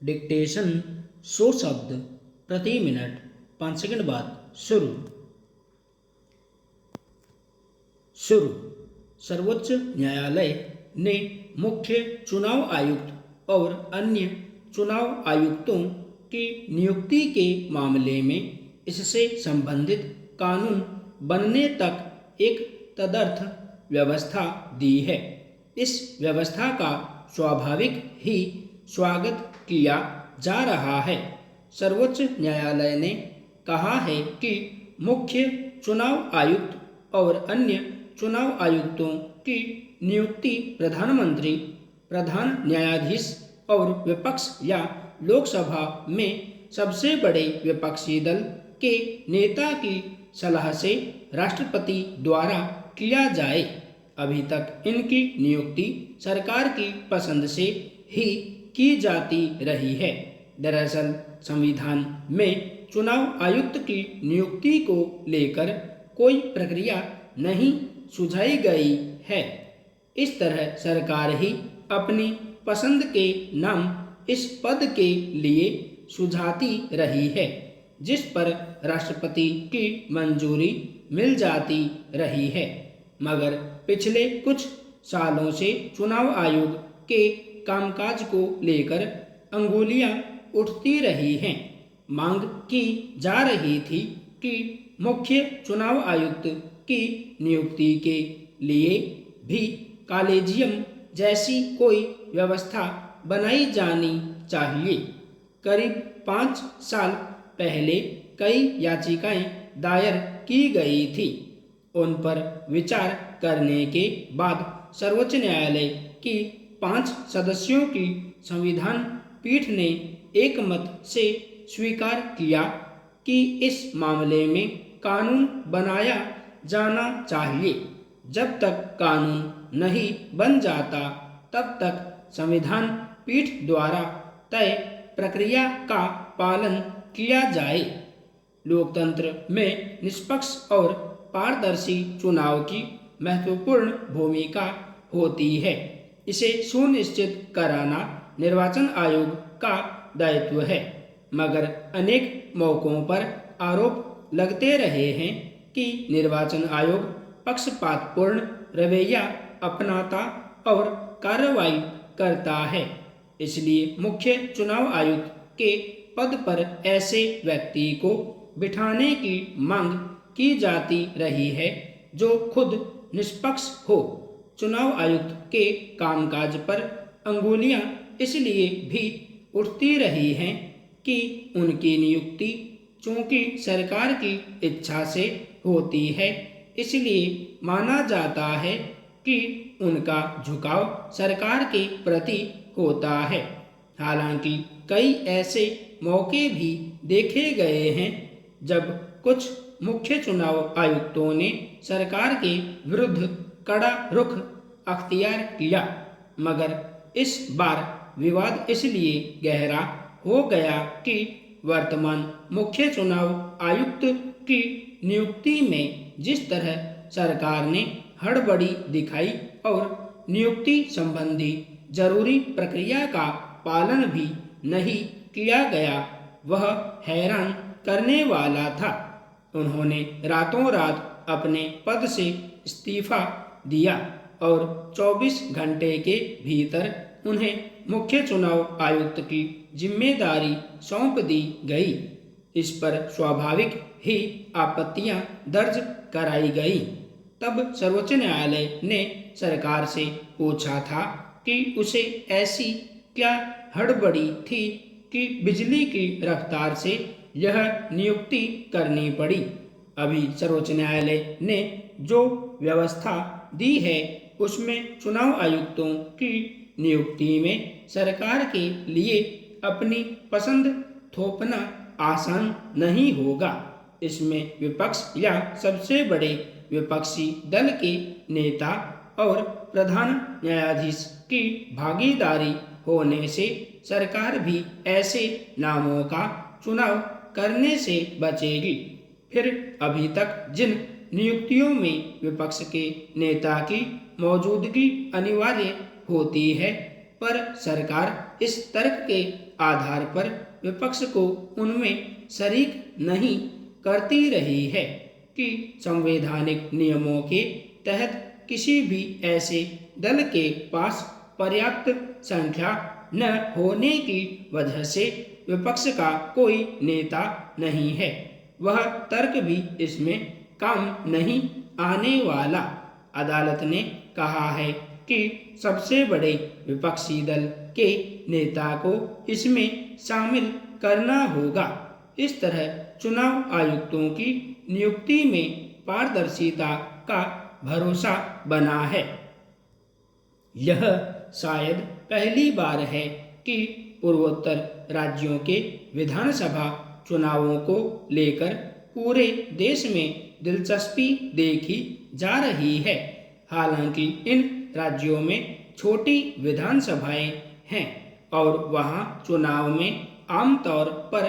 Dictation 100 शब्द प्रति minute 5 second बाद शुरू। सर्वोच्च न्यायालय ने मुख्य चुनाव आयुक्त और अन्य चुनाव आयुक्तों की नियुक्ति के मामले में इससे संबंधित कानून बनने तक एक तदर्थ व्यवस्था दी है। इस व्यवस्था का स्वाभाविक ही स्वागत किया जा रहा है। सर्वोच्च न्यायालय ने कहा है कि मुख्य चुनाव आयुक्त और अन्य चुनाव आयुक्तों की नियुक्ति प्रधानमंत्री, प्रधान न्यायाधीश और विपक्ष या लोकसभा में सबसे बड़े विपक्षी दल के नेता की सलाह से राष्ट्रपति द्वारा किया जाए। अभी तक इनकी नियुक्ति सरकार की पसंद से ही की जाती रही है। दरअसल संविधान में चुनाव आयुक्त की नियुक्ति को लेकर कोई प्रक्रिया नहीं सुझाई गई है। इस तरह सरकार ही अपनी पसंद के नाम इस पद के लिए सुझाती रही है, जिस पर राष्ट्रपति की मंजूरी मिल जाती रही है। मगर पिछले कुछ सालों से चुनाव आयोग के कामकाज को लेकर अंगुलियां उठती रही हैं। मांग की जा रही थी कि मुख्य चुनाव आयुक्त की नियुक्ति के लिए भी कॉलेजियम जैसी कोई व्यवस्था बनाई जानी चाहिए। करीब 5 साल पहले कई याचिकाएं दायर की गई थी। उन पर विचार करने के बाद सर्वोच्च न्यायालय की 5 सदस्यों की संविधान पीठ ने एक मत से स्वीकार किया कि इस मामले में कानून बनाया जाना चाहिए। जब तक कानून नहीं बन जाता तब तक संविधान पीठ द्वारा तय प्रक्रिया का पालन किया जाए। लोकतंत्र में निष्पक्ष और पारदर्शी चुनाव की महत्वपूर्ण भूमिका होती है। इसे सुनिश्चित कराना निर्वाचन आयोग का दायित्व है। मगर अनेक मौकों पर आरोप लगते रहे हैं कि निर्वाचन आयोग पक्षपातपूर्ण रवैया अपनाता और कार्रवाई करता है। इसलिए मुख्य चुनाव आयुक्त के पद पर ऐसे व्यक्ति को बिठाने की मांग की जाती रही है जो खुद निष्पक्ष हो। चुनाव आयुक्त के कामकाज पर अंगुलियां इसलिए भी उठती रही हैं कि उनकी नियुक्ति चूंकि सरकार की इच्छा से होती है, इसलिए माना जाता है कि उनका झुकाव सरकार के प्रति होता है। हालांकि कई ऐसे मौके भी देखे गए हैं जब कुछ मुख्य चुनाव आयुक्तों ने सरकार के विरुद्ध कड़ा रुख अख्तियार किया। मगर इस बार विवाद इसलिए गहरा हो गया कि वर्तमान मुख्य चुनाव आयुक्त की नियुक्ति में जिस तरह सरकार ने हड़बड़ी दिखाई और नियुक्ति संबंधी जरूरी प्रक्रिया का पालन भी नहीं किया गया, वह हैरान करने वाला था। उन्होंने रातों रात अपने पद से इस्तीफा दिया और 24 घंटे के भीतर उन्हें मुख्य चुनाव आयुक्त की जिम्मेदारी सौंप दी गई। इस पर स्वाभाविक ही आपत्तियां दर्ज कराई गई। तब सर्वोच्च न्यायालय ने सरकार से पूछा था कि उसे ऐसी क्या हड़बड़ी थी कि बिजली की रफ्तार से यह नियुक्ति करनी पड़ी। अभी सर्वोच्च न्यायालय ने जो व्यवस्था दी है उसमें चुनाव आयुक्तों की नियुक्ति में सरकार के लिए अपनी पसंद थोपना आसान नहीं होगा। इसमें विपक्ष या सबसे बड़े विपक्षी दल के नेता और प्रधान न्यायाधीश की भागीदारी होने से सरकार भी ऐसे नामों का चुनाव करने से बचेगी। फिर अभी तक जिन नियुक्तियों में विपक्ष के नेता की मौजूदगी अनिवार्य होती है, पर सरकार इस तर्क के आधार पर विपक्ष को उनमें शरीक नहीं करती रही है कि संवैधानिक नियमों के तहत किसी भी ऐसे दल के पास पर्याप्त संख्या न होने की वजह से विपक्ष का कोई नेता नहीं है। वह तर्क भी इसमें काम नहीं आने वाला। अदालत ने कहा है कि सबसे बड़े विपक्षी दल के नेता को इसमें शामिल करना होगा। इस तरह चुनाव आयुक्तों की नियुक्ति में पारदर्शिता का भरोसा बना है। यह शायद पहली बार है कि पूर्वोत्तर राज्यों के विधानसभा चुनावों को लेकर पूरे देश में दिलचस्पी देखी जा रही है। हालांकि इन राज्यों में छोटी विधानसभाएं हैं और वहां चुनाव में आमतौर पर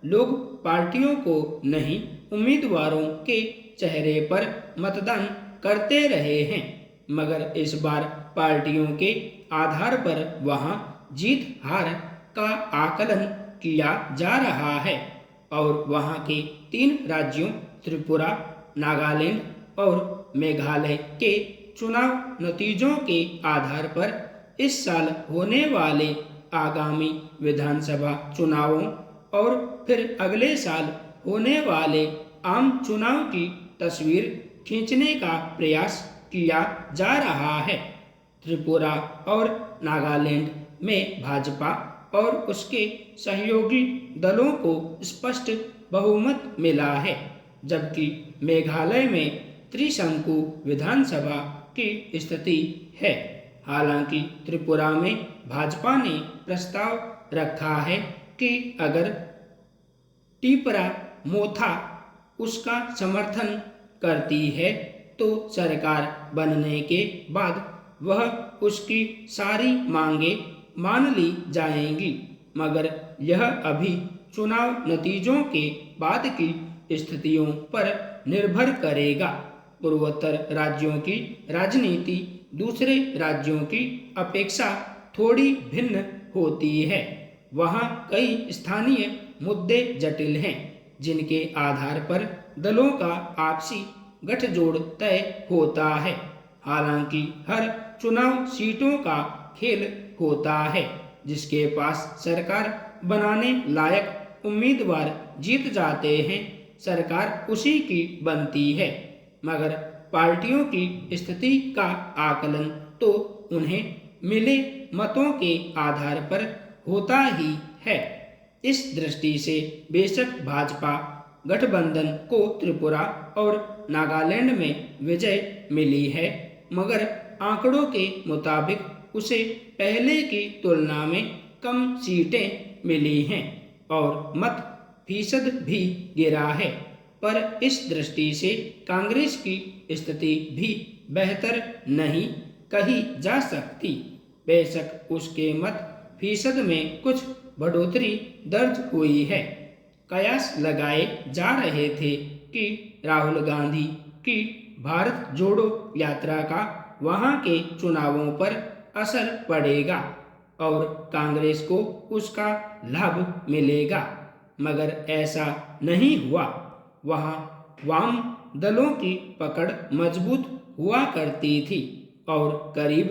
लोग पार्टियों को नहीं, उम्मीदवारों के चेहरे पर मतदान करते रहे हैं। मगर इस बार पार्टियों के आधार पर वहां जीत हार का आकलन किया जा रहा है और वहां के 3 राज्यों त्रिपुरा, नागालैंड और मेघालय के चुनाव नतीजों के आधार पर इस साल होने वाले आगामी विधानसभा चुनावों और फिर अगले साल होने वाले आम चुनाव की तस्वीर खींचने का प्रयास किया जा रहा है। त्रिपुरा और नागालैंड में भाजपा और उसके सहयोगी दलों को स्पष्ट बहुमत मिला है, जबकि मेघालय में त्रिशंकु विधानसभा की स्थिति है। हालांकि त्रिपुरा में भाजपा ने प्रस्ताव रखा है कि अगर टिपरा मोथा उसका समर्थन करती है तो सरकार बनने के बाद वह उसकी सारी मांगें मान ली जाएंगी। मगर यह अभी चुनाव नतीजों के बाद की स्थितियों पर निर्भर करेगा। पूर्वोत्तर राज्यों की राजनीति दूसरे राज्यों की अपेक्षा थोड़ी भिन्न होती है। वहाँ कई स्थानीय मुद्दे जटिल हैं, जिनके आधार पर दलों का आपसी गठजोड़ तय होता है। हालांकि हर चुनाव सीटों का खेल होता है। जिसके पास सरकार बनाने लायक उम्मीदवार जीत जाते हैं, सरकार उसी की बनती है। मगर पार्टियों की स्थिति का आकलन तो उन्हें मिले मतों के आधार पर होता ही है। इस दृष्टि से बेशक भाजपा गठबंधन को त्रिपुरा और नागालैंड में विजय मिली है, मगर आंकड़ों के मुताबिक उसे पहले की तुलना में कम सीटें मिली हैं और मत फीसद भी गिरा है। पर इस दृष्टि से कांग्रेस की स्थिति भी बेहतर नहीं कही जा सकती। बेशक उसके मत फीसद में कुछ बढ़ोतरी दर्ज हुई है। कयास लगाए जा रहे थे कि राहुल गांधी की भारत जोड़ो यात्रा का वहां के चुनावों पर असर पड़ेगा और कांग्रेस को उसका लाभ मिलेगा, मगर ऐसा नहीं हुआ। वहां वाम दलों की पकड़ मजबूत हुआ करती थी और करीब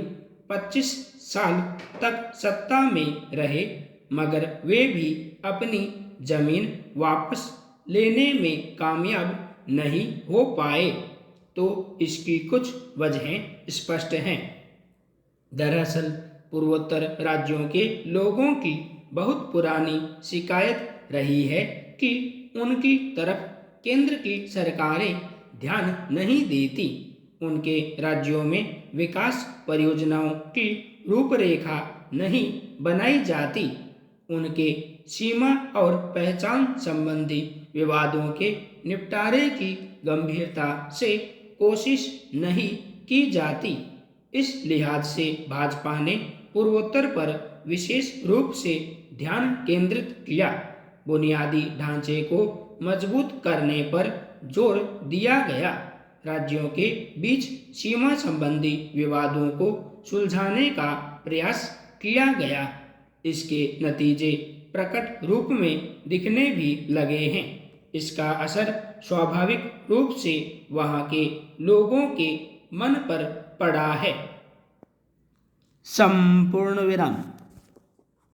25 साल तक सत्ता में रहे, मगर वे भी अपनी जमीन वापस लेने में कामयाब नहीं हो पाए। तो इसकी कुछ वजहें स्पष्ट हैं। दरअसल पूर्वोत्तर राज्यों के लोगों की बहुत पुरानी शिकायत रही है कि उनकी तरफ केंद्र की सरकारें ध्यान नहीं देती। उनके राज्यों में विकास परियोजनाओं की रूपरेखा नहीं बनाई जाती। उनके सीमा और पहचान संबंधी विवादों के निपटारे की गंभीरता से कोशिश नहीं की जाती। इस लिहाज से भाजपा ने पूर्वोत्तर पर विशेष रूप से ध्यान केंद्रित किया। बुनियादी ढांचे को मजबूत करने पर जोर दिया गया। राज्यों के बीच सीमा संबंधी विवादों को सुलझाने का प्रयास किया गया। इसके नतीजे प्रकट रूप में दिखने भी लगे हैं। इसका असर स्वाभाविक रूप से वहाँ के लोगों के मन पर पड़ा है। संपूर्ण विराम।